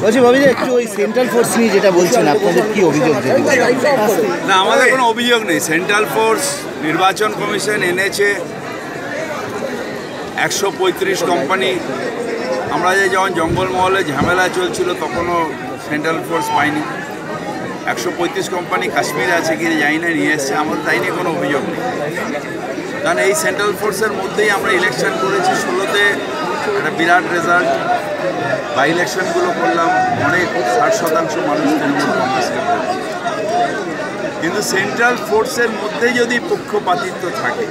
বলছি ভাবি একটু ওই সেন্ট্রাল ফোর্স নিয়ে যেটা বলছেন আপনাদের কি অভিযোগ? না, আমাদের কোনো অভিযোগ নেই। সেন্ট্রাল ফোর্স নির্বাচন কমিশন এনেছে 135 কোম্পানি। আমরা যখন জঙ্গলমহলে ঝামেলা চলছিল তখনও সেন্ট্রাল ফোর্স পাইনি। 135 কোম্পানি কাশ্মীরে আছে কি জানি না, নিয়ে এসছে। আমাদের তাই নিয়ে কোনো অভিযোগ নেই, কারণ এই সেন্ট্রাল ফোর্সের মধ্যেই আমরা ইলেকশন করেছি। 16তে একটা বিরাট রেজাল্ট। বাই ইলেকশনগুলো করলাম, অনেক 60% মানুষ তৃণমূল কংগ্রেসকে ভোট। কিন্তু সেন্ট্রাল ফোর্সের মধ্যে যদি পক্ষপাতিত্ব থাকে,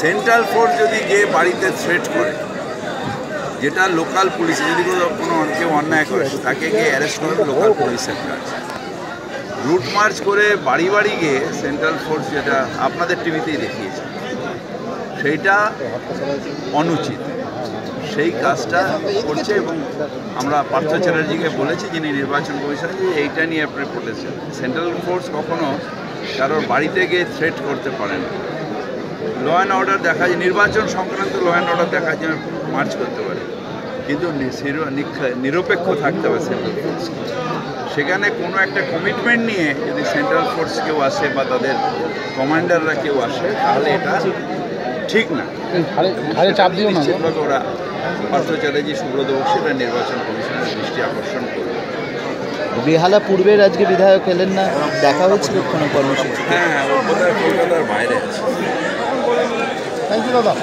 সেন্ট্রাল ফোর্স যদি গিয়ে বাড়িতে থ্রেট করে, যেটা লোকাল পুলিশ যদি কোনো কেউ অন্যায় করে তাকে গিয়ে অ্যারেস্ট করে লোকাল পুলিশের কাজ। রুট মার্চ করে বাড়ি বাড়ি গিয়ে সেন্ট্রাল ফোর্স, যেটা আপনাদের টিভিতেই দেখিয়েছে, সেইটা অনুচিত। সেই কাজটা করছে এবং আমরা পার্থ চ্যাটার্জিকে বলেছি, যিনি নির্বাচন কমিশন, যে এইটা নিয়ে আপনি প্রোটেস্ট। সেন্ট্রাল ফোর্স কখনো কারোর বাড়িতে গিয়ে থ্রেট করতে পারে না। ল অ্যান্ড অর্ডার দেখা যায়, নির্বাচন সংক্রান্ত ল অ্যান্ড অর্ডার দেখার জন্য মার্চ করতে পারে, কিন্তু নিরপেক্ষ থাকতে হবে সেন্ট্রাল ফোর্স। সেখানে কোনো একটা কমিটমেন্ট নিয়ে যদি সেন্ট্রাল ফোর্স কেউ আসে বা তাদের কমান্ডাররা কেউ আসে, তাহলে এটা ঠিক না। নিশ্চিতভাবে ওরা পার্থ চ্যাটার্জি, সুব্রত বক্সিরা নির্বাচন কমিশনের দৃষ্টি আকর্ষণ করবে। বেহালা পূর্বের আজকে বিধায়ক এলেন না, দেখা হয়েছিল কোনো কর্মসূচি? হ্যাঁ, ও বোধহয় কলকাতার বাইরে আছে। থ্যাংক ইউ দাদা।